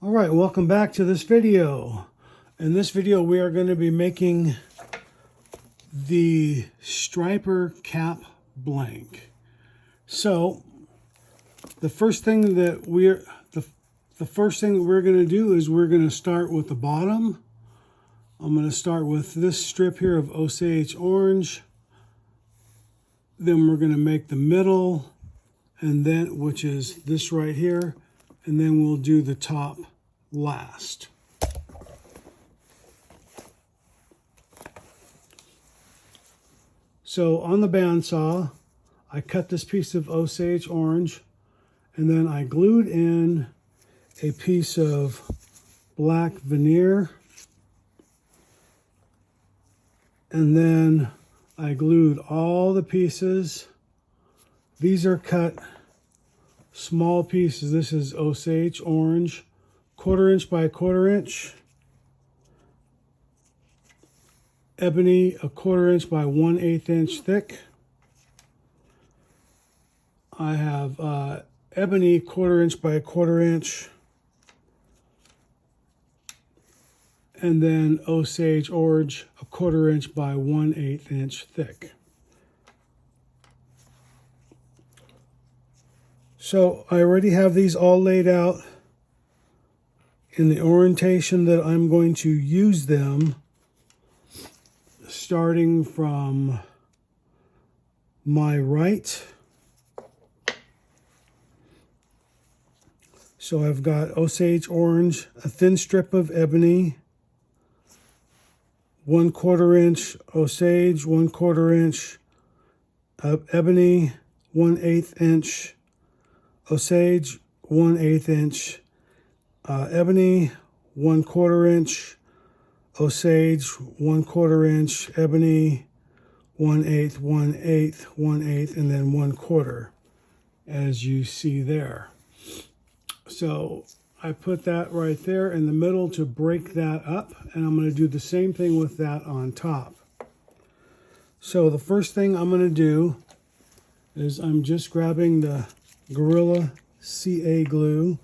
All right, welcome back to this video. In this video, we are going to be making the Stryper cap blank. So, the first thing that we're going to do is we're going to start with the bottom. I'm going to start with this strip here of Osage orange. Then we're going to make the middle, and then which is this right here, and then we'll do the top last. So on the bandsaw, I cut this piece of Osage orange, and then I glued in a piece of black veneer, and then I glued all the pieces. These are cut small pieces. This is Osage orange, 1/4 inch by 1/4 inch. Ebony, 1/4 inch by 1/8 inch thick. I have ebony, 1/4 inch by 1/4 inch. And then Osage orange, 1/4 inch by 1/8 inch thick. So I already have these all laid out in the orientation that I'm going to use them, starting from my right. So I've got Osage orange, a thin strip of ebony, 1/4 inch Osage, 1/4 inch ebony, 1/8 inch Osage, 1/8 inch ebony, 1/4 inch Osage, 1/4 inch ebony, 1/8, 1/8, 1/8, and then 1/4, as you see there. So I put that right there in the middle to break that up, and I'm going to do the same thing with that on top. So the first thing I'm going to do is I'm just grabbing the Gorilla CA glue.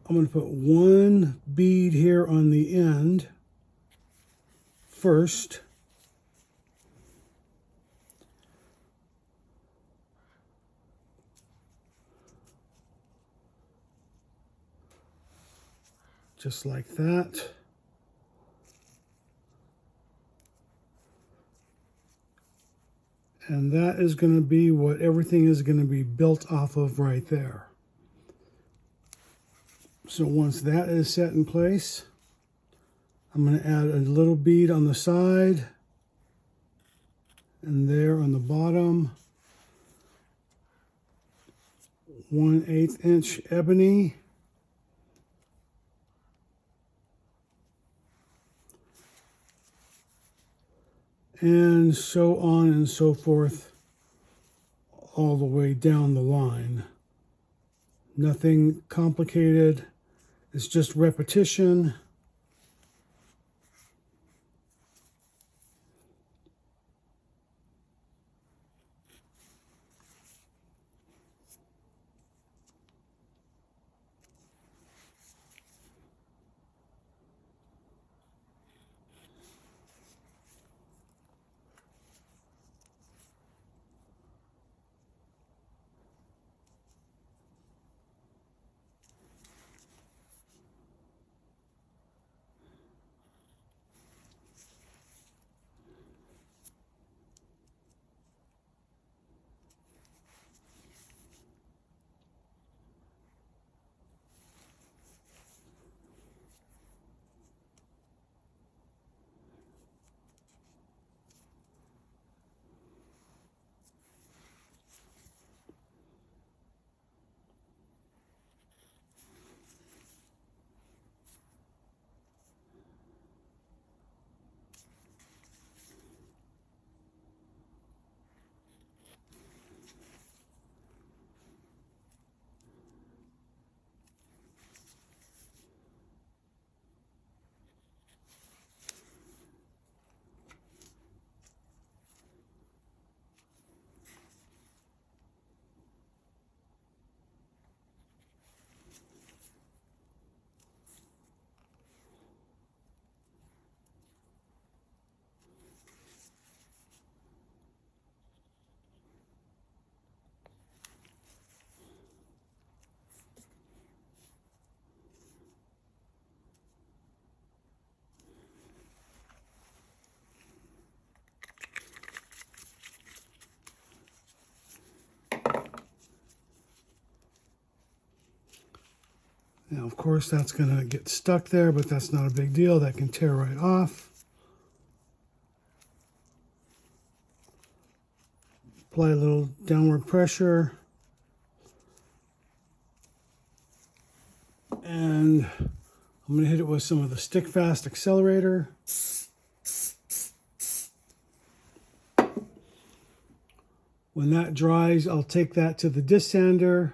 I'm going to put one bead here on the end first. Just like that. And that is going to be what everything is going to be built off of right there. So once that is set in place, I'm going to add a little bead on the side and there on the bottom. 1/8 inch ebony. And so on and so forth all the way down the line. Nothing complicated. It's just repetition. Now, of course, that's going to get stuck there, but that's not a big deal. That can tear right off. Apply a little downward pressure. And I'm going to hit it with some of the stick fast accelerator. When that dries, I'll take that to the disc sander.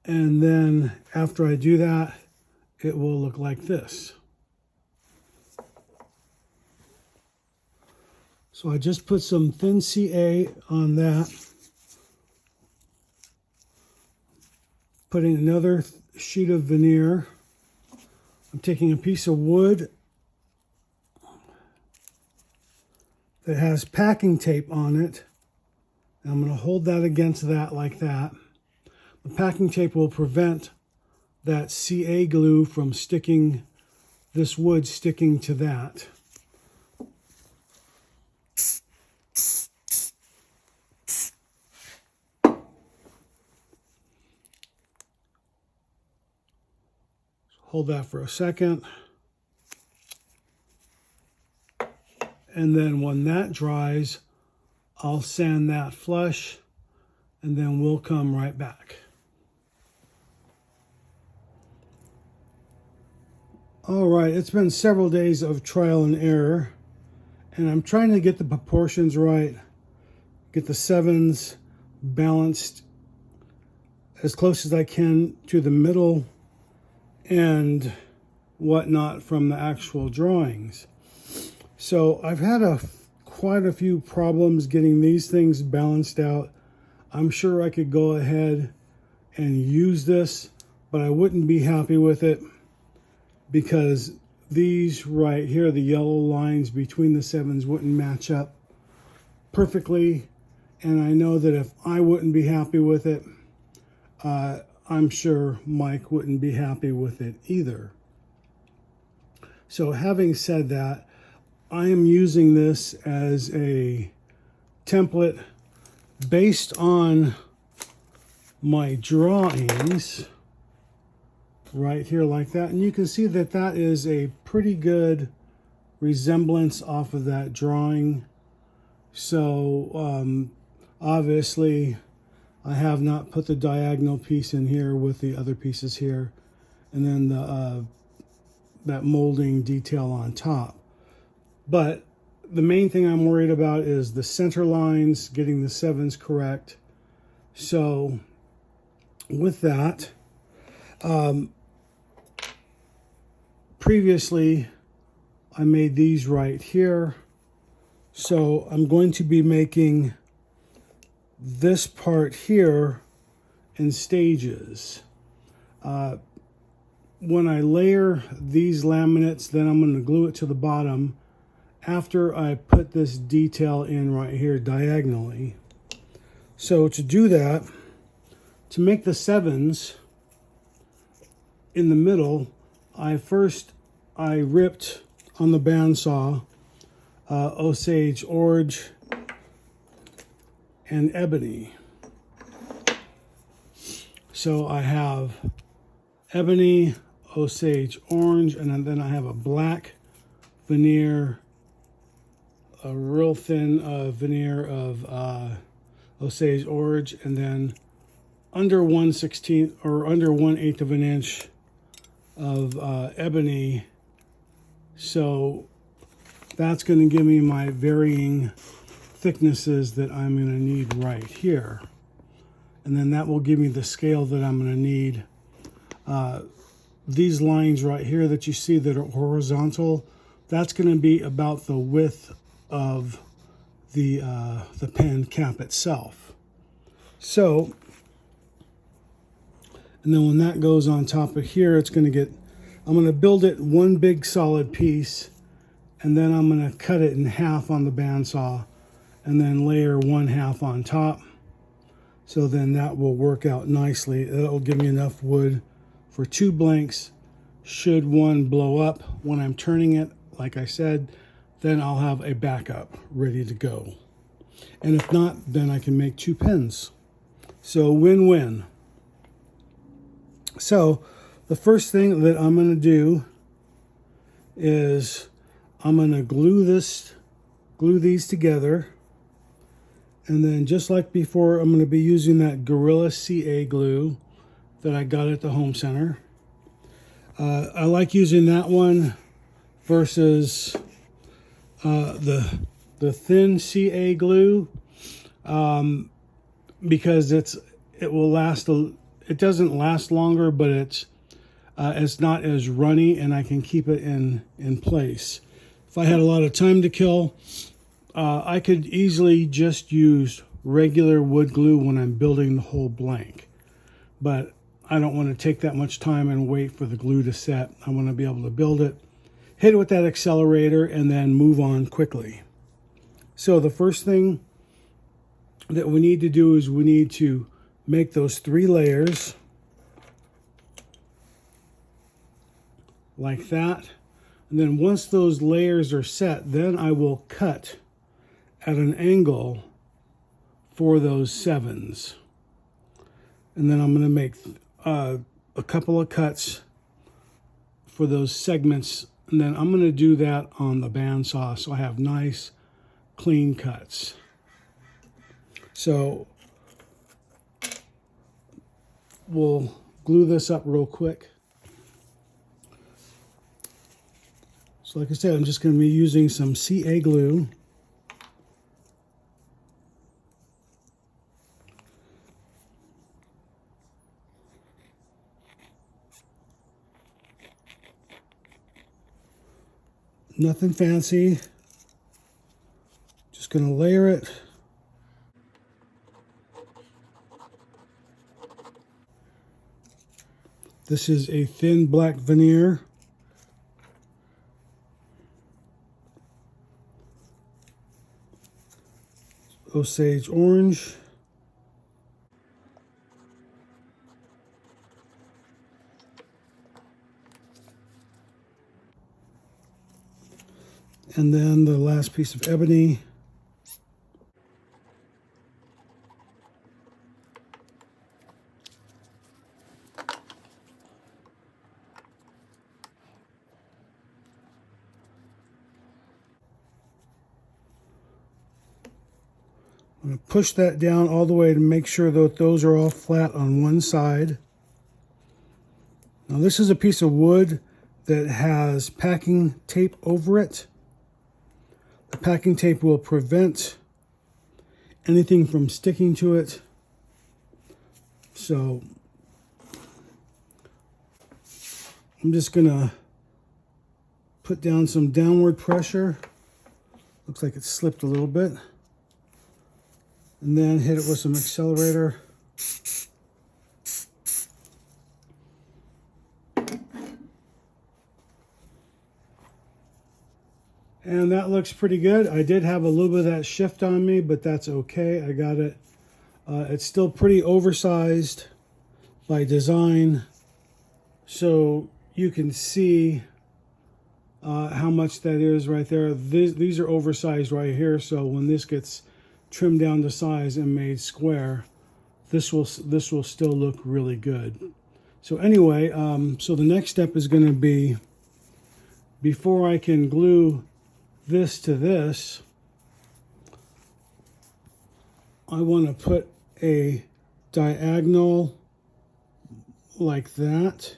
And then after I do that, it will look like this. So I just put some thin CA on that. Putting another sheet of veneer. I'm taking a piece of wood that has packing tape on it. And I'm going to hold that against that like that. The packing tape will prevent that CA glue from sticking, this wood sticking to that. Hold that for a second. And then when that dries, I'll sand that flush, and then we'll come right back. All right, it's been several days of trial and error, and I'm trying to get the proportions right, get the sevens balanced as close as I can to the middle and whatnot from the actual drawings. So I've had quite a few problems getting these things balanced out. I'm sure I could go ahead and use this, but I wouldn't be happy with it because these right here, the yellow lines between the sevens, wouldn't match up perfectly. And I know that if I wouldn't be happy with it, I'm sure Mike wouldn't be happy with it either. So having said that, I am using this as a template based on my drawings right here like that. And you can see that that is a pretty good resemblance off of that drawing. So obviously I have not put the diagonal piece in here with the other pieces here, and then the that molding detail on top. But the main thing I'm worried about is the center lines, getting the sevens correct. So with that, previously I made these right here. So I'm going to be making this part here in stages. When I layer these laminates, then I'm going to glue it to the bottom after I put this detail in right here diagonally. So to do that, to make the sevens in the middle, I ripped on the bandsaw Osage Orange and Ebony. So I have Ebony, Osage Orange, and then I have a black veneer, a real thin veneer of Osage Orange, and then under 1/16 or under 1/8 of an inch of Ebony. So that's going to give me my varying thicknesses that I'm going to need right here. And then that will give me the scale that I'm going to need. These lines right here that you see that are horizontal, that's going to be about the width of the pen cap itself. So, and then when that goes on top of here, it's going to get, I'm going to build it one big solid piece, and then I'm going to cut it in half on the bandsaw and then layer 1/2 on top. So then that will work out nicely. It'll give me enough wood for 2 blanks. Should one blow up when I'm turning it, like I said, then I'll have a backup ready to go. And if not, then I can make 2 pens. So win-win. So the first thing that I'm going to do is I'm going to glue these together. And then just like before, I'm going to be using that Gorilla CA glue that I got at the home center. I like using that one versus the thin CA glue because it will last. It doesn't last longer, but it's not as runny, and I can keep it in place. If I had a lot of time to kill, I could easily just use regular wood glue when I'm building the whole blank. But I don't want to take that much time and wait for the glue to set. I want to be able to build it, hit it with that accelerator, and then move on quickly. So the first thing that we need to do is we need to make those 3 layers like that. And then once those layers are set, then I will cut at an angle for those 7s. And then I'm going to make a couple of cuts for those segments. And then I'm going to do that on the bandsaw so I have nice, clean cuts. So we'll glue this up real quick. So like I said, I'm just going to be using some CA glue. Nothing fancy. Just going to layer it. This is a thin black veneer. Osage orange. And then the last piece of ebony. I'm going to push that down all the way to make sure that those are all flat on one side. Now this is a piece of wood that has packing tape over it. The packing tape will prevent anything from sticking to it. So I'm just going to put down some downward pressure. Looks like it slipped a little bit. And then hit it with some accelerator. And that looks pretty good. I did have a little bit of that shift on me, but that's okay. I got it. It's still pretty oversized by design. So you can see how much that is right there. These are oversized right here. So when this gets trimmed down to size and made square, this will still look really good. So anyway, so the next step is going to be, before I can glue this to this, I want to put a diagonal like that,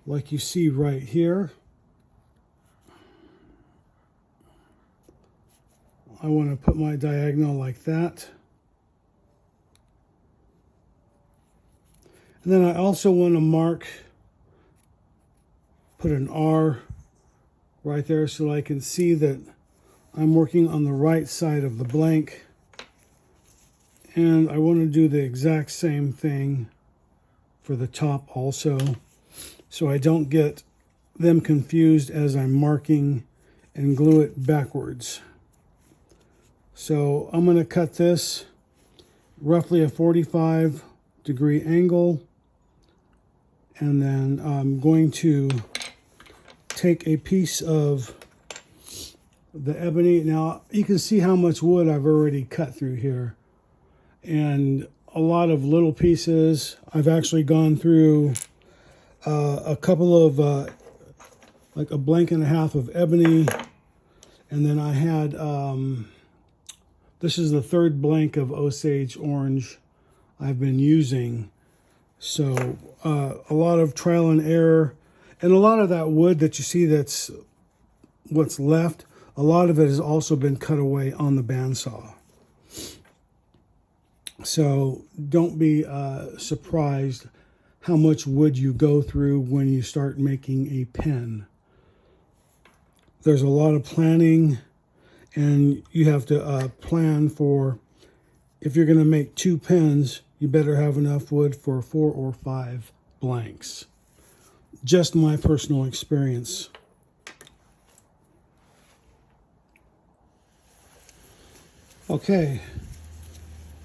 like you see right here. I want to put my diagonal like that. And then I also want to put an R right there so I can see that I'm working on the right side of the blank. And I want to do the exact same thing for the top also, so I don't get them confused as I'm marking and glue it backwards. So I'm going to cut this roughly a 45-degree angle, and then I'm going to take a piece of the ebony. Now you can see how much wood I've already cut through here, and a lot of little pieces. I've actually gone through a couple of, like a blank and a half of ebony. And then I had, this is the third blank of Osage orange I've been using. So a lot of trial and error. And a lot of that wood that you see that's what's left, a lot of it has also been cut away on the bandsaw. So don't be surprised how much wood you go through when you start making a pen. There's a lot of planning, and you have to plan for, if you're going to make 2 pens, you better have enough wood for 4 or 5 blanks. Just my personal experience. Okay,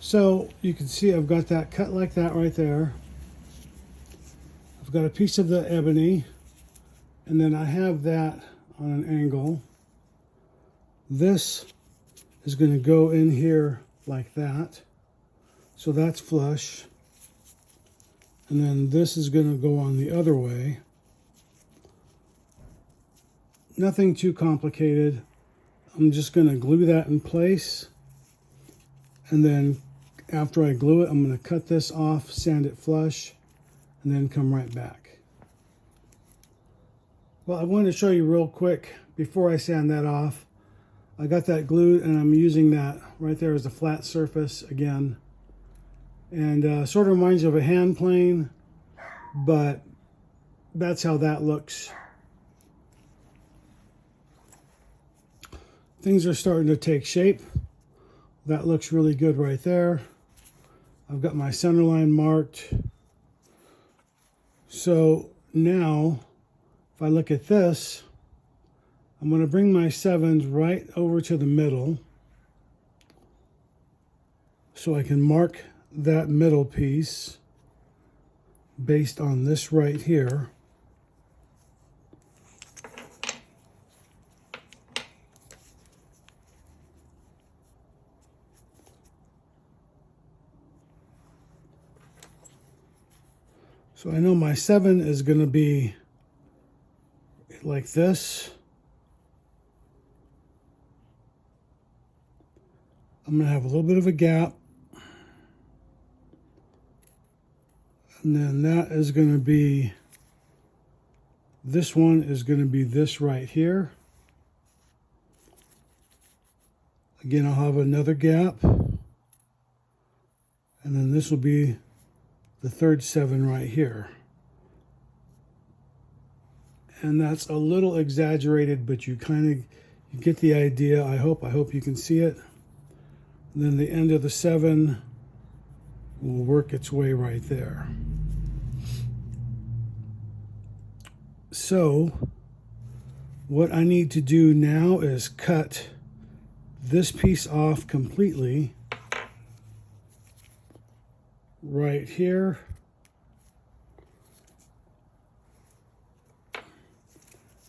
so you can see I've got that cut like that right there. I've got a piece of the ebony, and then I have that on an angle. This is going to go in here like that. So that's flush. And then this is going to go on the other way. Nothing too complicated. I'm just going to glue that in place. And then after I glue it, I'm going to cut this off, sand it flush, and then come right back. Well, I wanted to show you real quick before I sand that off. I got that glued, and I'm using that right there as a flat surface again. And sort of reminds you of a hand plane, but that's how that looks. Things are starting to take shape. That looks really good right there. I've got my center line marked. So now, if I look at this, I'm going to bring my 7s right over to the middle so I can mark that middle piece based on this right here. So I know my 7 is going to be like this. I'm going to have a little bit of a gap. And then that is going to be, this one is going to be this right here. Again, I'll have another gap. And then this will be the third 7 right here. And that's a little exaggerated, but you get the idea. I hope you can see it. And then the end of the 7 will work its way right there. So what I need to do now is cut this piece off completely right here.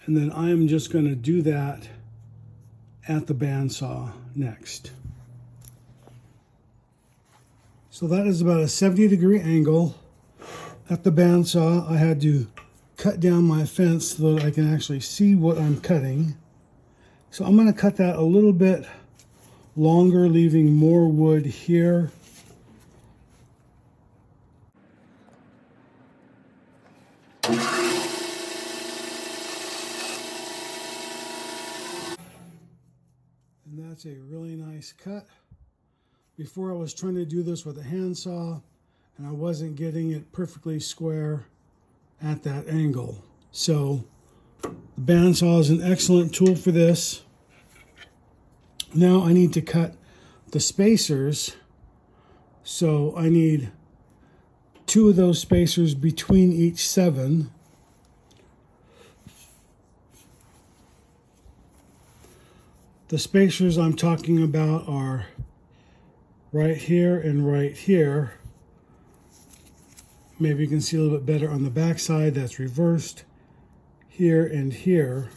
And then I am just going to do that at the bandsaw next. So that is about a 70-degree angle at the bandsaw. I had to cut down my fence so that I can actually see what I'm cutting. So I'm going to cut that a little bit longer, leaving more wood here. And that's a really nice cut. Before I was trying to do this with a handsaw, and I wasn't getting it perfectly square at that angle. So the bandsaw is an excellent tool for this. Now I need to cut the spacers. So I need 2 of those spacers between each 7. The spacers I'm talking about are right here and right here. Maybe you can see a little bit better on the back side. That's reversed here and here.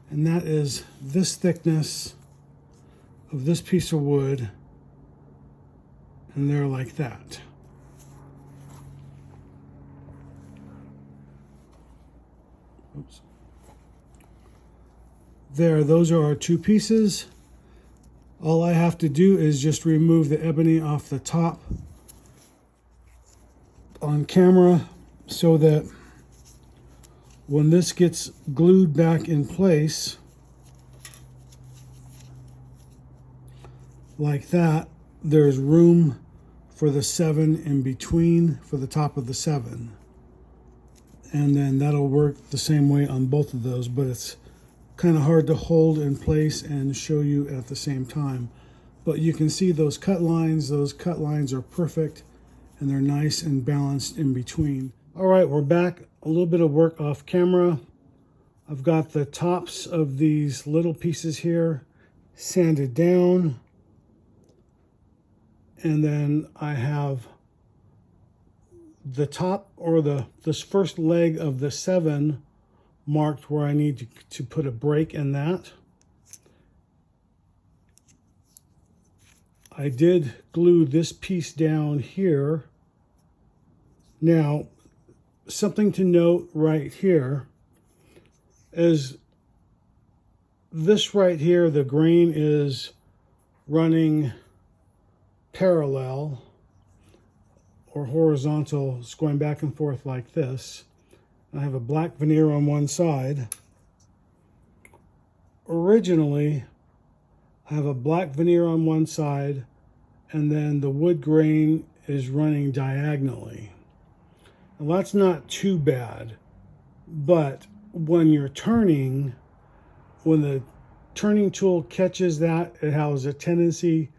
And that is this thickness of this piece of wood and they're like that. Oops. There, those are our two pieces. All I have to do is just remove the ebony off the top on camera so that when this gets glued back in place like that, there's room for the 7 in between for the top of the 7. And then that'll work the same way on both of those, but it's kind of hard to hold in place and show you at the same time. But you can see those cut lines are perfect and they're nice and balanced in between. All right, we're back. A little bit of work off camera. I've got the tops of these little pieces here sanded down. And then I have the top, or this first leg of the 7 marked where I need to put a break in that. I did glue this piece down here. Now, something to note right here is this right here, the grain is running parallel or horizontal. It's going back and forth like this. I have a black veneer on one side. Originally, I have a black veneer on one side, and then the wood grain is running diagonally. Well, that's not too bad, but when you're turning, when the turning tool catches that, it has a tendency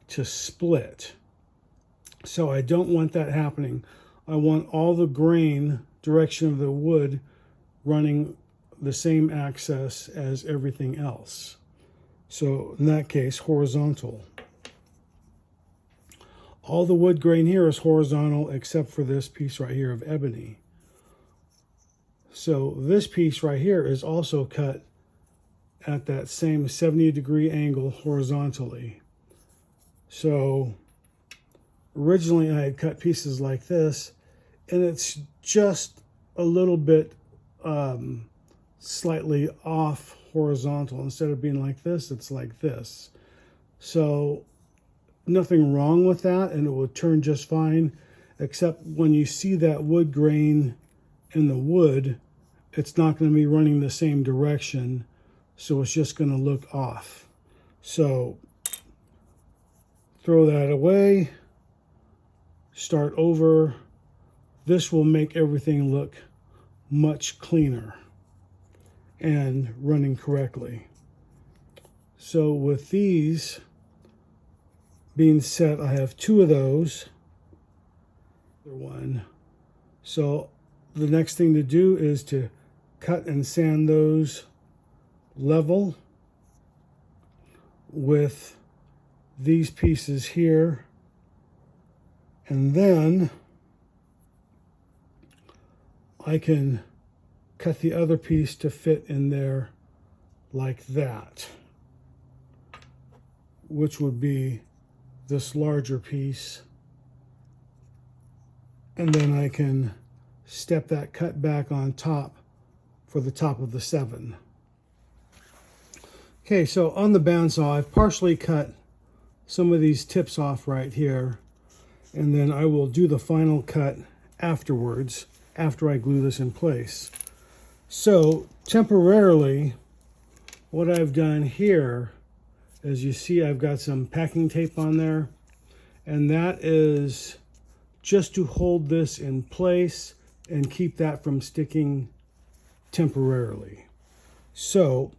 to split. So I don't want that happening. I want all the grain direction of the wood running the same axis as everything else. So in that case, horizontal. All the wood grain here is horizontal except for this piece right here of ebony. So this piece right here is also cut at that same 70-degree angle horizontally. So originally I had cut pieces like this, and it's just a little bit slightly off horizontal. Instead of being like this, it's like this. So nothing wrong with that, and it will turn just fine, except when you see that wood grain in the wood, it's not going to be running the same direction, so it's just going to look off. So throw that away, start over. This will make everything look much cleaner and running correctly. So with these being set, I have 2 of those. One. So the next thing to do is to cut and sand those level with these pieces here, and then I can cut the other piece to fit in there like that, which would be this larger piece, and then I can step that cut back on top for the top of the 7. Okay, so on the bandsaw, I've partially cut some of these tips off right here, and then I will do the final cut afterwards, after I glue this in place. So temporarily, what I've done here, as you see, I've got some packing tape on there, and that is just to hold this in place and keep that from sticking temporarily. So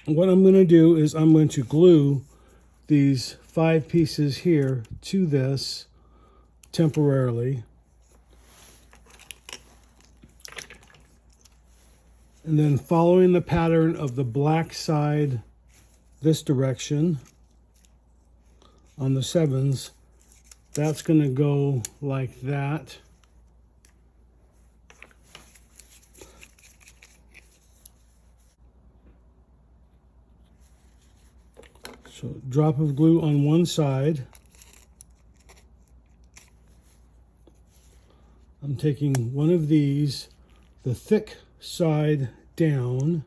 what I'm going to do is I'm going to glue these 5 pieces here to this temporarily, and then following the pattern of the black side this direction on the 7s, that's going to go like that. So drop of glue on one side, I'm taking one of these, the thick side down,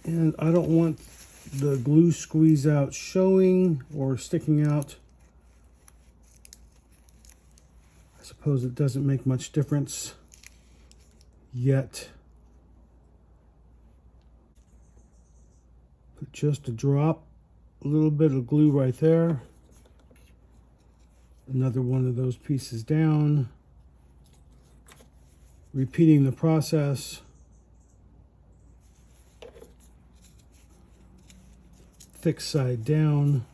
and I don't want the glue squeeze out showing or sticking out. I suppose it doesn't make much difference yet. Put just a drop, a little bit of glue right there. Another one of those pieces down. Repeating the process. Thick side down.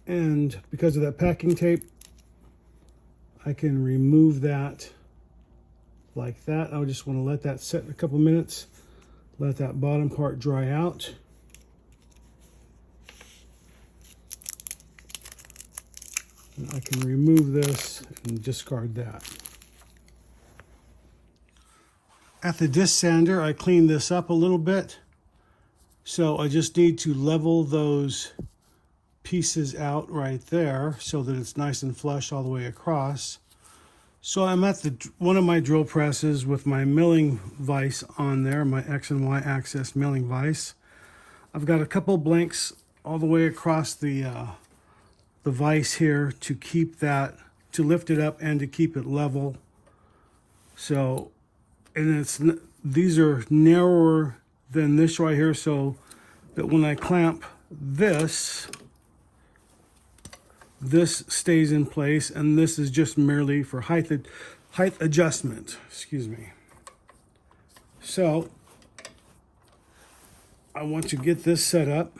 And because of that packing tape, I can remove that like that. I just want to let that set a couple minutes, let that bottom part dry out. And I can remove this and discard that. At the disc sander, I cleaned this up a little bit. So I just need to level those pieces out right there so that it's nice and flush all the way across. So I'm at one of my drill presses with my milling vise on there, my X and Y axis milling vise. I've got a couple blanks all the way across the vise here to keep that, to lift it up and to keep it level. So, and these are narrower than this right here, so that when I clamp this stays in place, and this is just merely for height adjustment, excuse me. So I want to get this set up.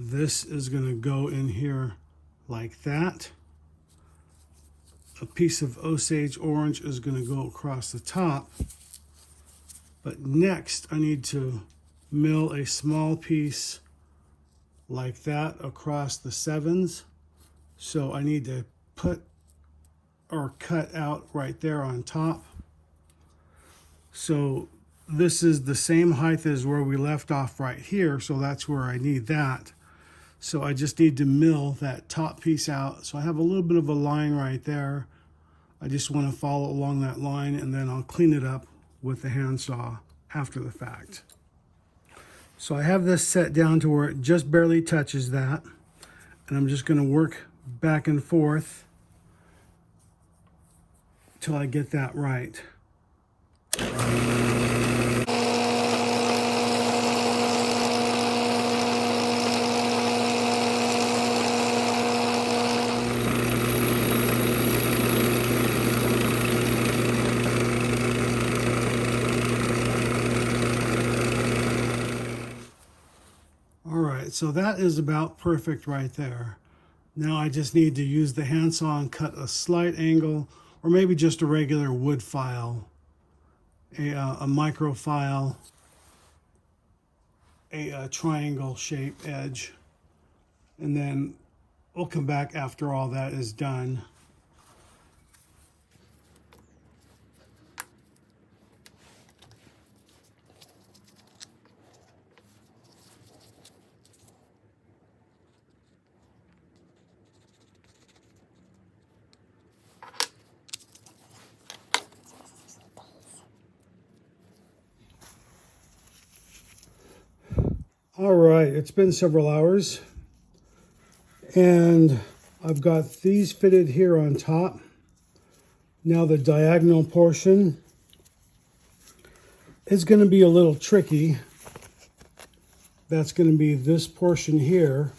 This is going to go in here like that. A piece of Osage orange is going to go across the top. But next I need to mill a small piece like that across the sevens. So I need to put or cut out right there on top. So this is the same height as where we left off right here. So that's where I need that. So I just need to mill that top piece out. So I have a little bit of a line right there. I just want to follow along that line, and then I'll clean it up with the handsaw after the fact. So I have this set down to where it just barely touches that. And I'm just going to work back and forth till I get that right. So that is about perfect right there. Now I just need to use the handsaw and cut a slight angle, or maybe just a regular wood file, a micro file, a triangle shape edge, and then we'll come back after all that is done. All right, it's been several hours, and I've got these fitted here on top. Now the diagonal portion is going to be a little tricky. That's going to be this portion here.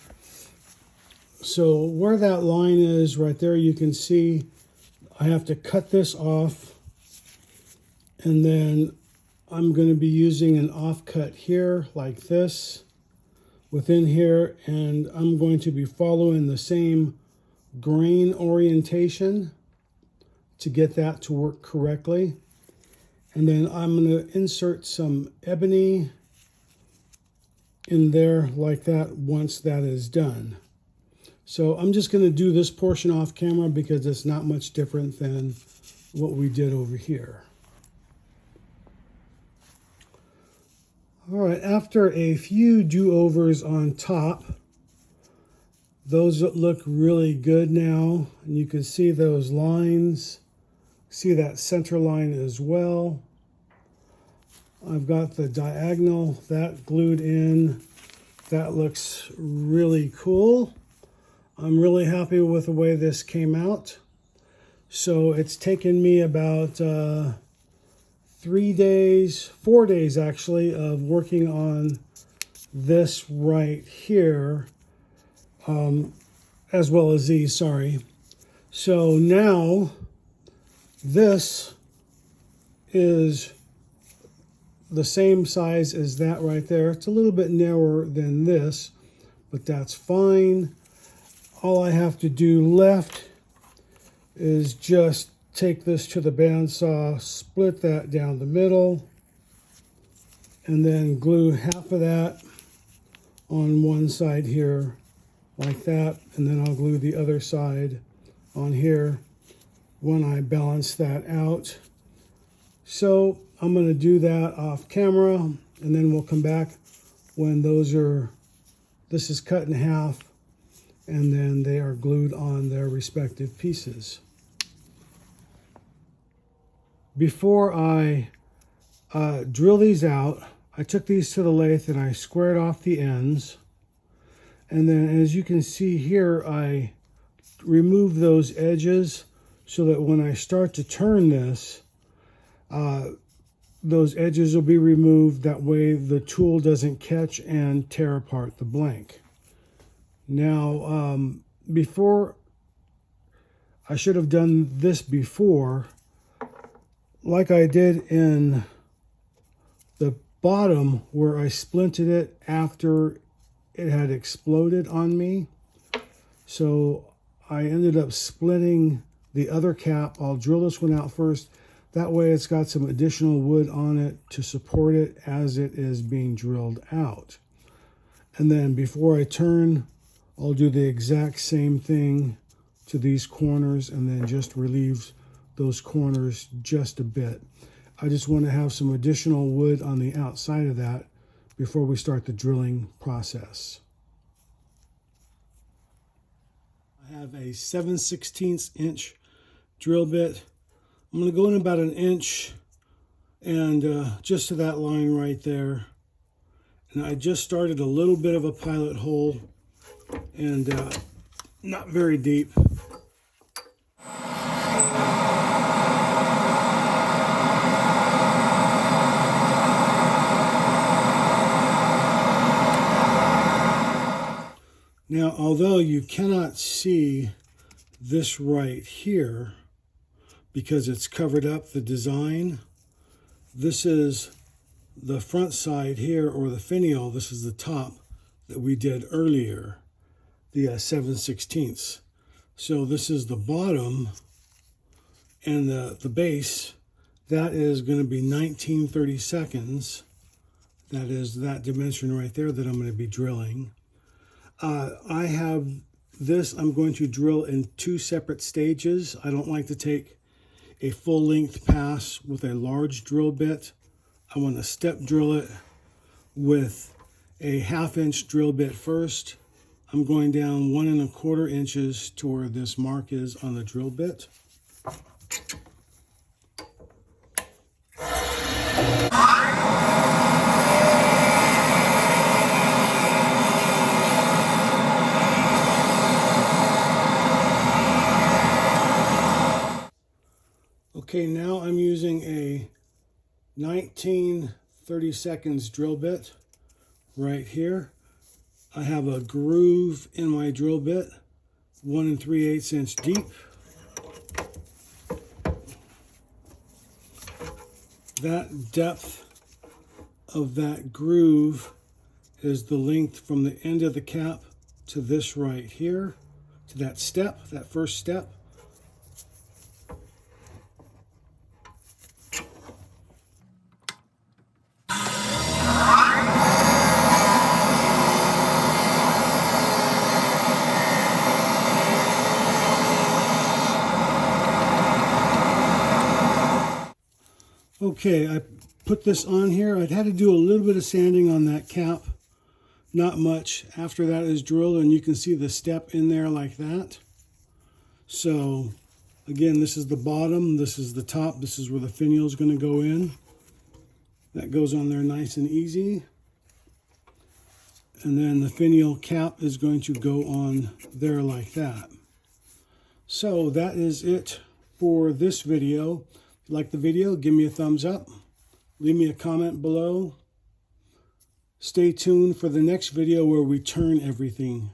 So where that line is right there, you can see I have to cut this off, and then I'm going to be using an offcut here like this within here, and I'm going to be following the same grain orientation to get that to work correctly. And then I'm going to insert some ebony in there like that once that is done. So I'm just going to do this portion off camera because it's not much different than what we did over here. All right, after a few do-overs on top, those look really good now. And you can see those lines. See that center line as well. I've got the diagonal, that glued in. That looks really cool. I'm really happy with the way this came out. So it's taken me about 4 days actually, of working on this right here, as well as these, sorry. So now this is the same size as that right there. It's a little bit narrower than this, but that's fine. All I have to do left is just take this to the bandsaw, split that down the middle, and then glue half of that on one side here like that, and then I'll glue the other side on here when I balance that out. So I'm going to do that off camera, and then we'll come back when this is cut in half, and then they are glued on their respective pieces. Before I drill these out, I took these to the lathe and I squared off the ends. And then as you can see here, I removed those edges so that when I start to turn this, those edges will be removed. That way the tool doesn't catch and tear apart the blank. Now, before, I should have done this before, like I did in the bottom where I splinted it after it had exploded on me. So I ended up splitting the other cap. I'll drill this one out first. That way it's got some additional wood on it to support it as it is being drilled out. And then before I turn, I'll do the exact same thing to these corners and then just relieve those corners just a bit. I just want to have some additional wood on the outside of that before we start the drilling process. I have a 7/16 inch drill bit. I'm going to go in about 1 inch and just to that line right there. And I just started a little bit of a pilot hole and not very deep. Now, although you cannot see this right here because it's covered up the design, this is the front side here, or the finial. This is the top that we did earlier, the 7/16. So this is the bottom, and the base, that is going to be 19/32. That is that dimension right there that I'm going to be drilling. I have this, I'm going to drill in 2 separate stages. I don't like to take a full length pass with a large drill bit. I want to step drill it with a 1/2 inch drill bit first. I'm going down 1 1/4 inches to where this mark is on the drill bit. Okay, now I'm using a 19/32 drill bit right here. I have a groove in my drill bit, 1 3/8 inch deep. That depth of that groove is the length from the end of the cap to this right here, to that step, that first step. Okay, I put this on here. I'd had to do a little bit of sanding on that cap. Not much. After that is drilled, and you can see the step in there like that. So, again, this is the bottom, this is the top, this is where the finial is going to go in. That goes on there nice and easy. And then the finial cap is going to go on there like that. So that is it for this video. If you like the video, give me a thumbs up. Leave me a comment below. Stay tuned for the next video where we turn everything.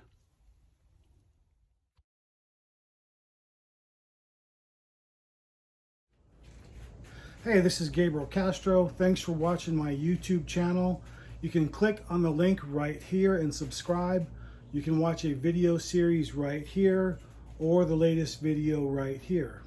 Hey, this is Gabriel Castro. Thanks for watching my YouTube channel. You can click on the link right here and subscribe. You can watch a video series right here or the latest video right here.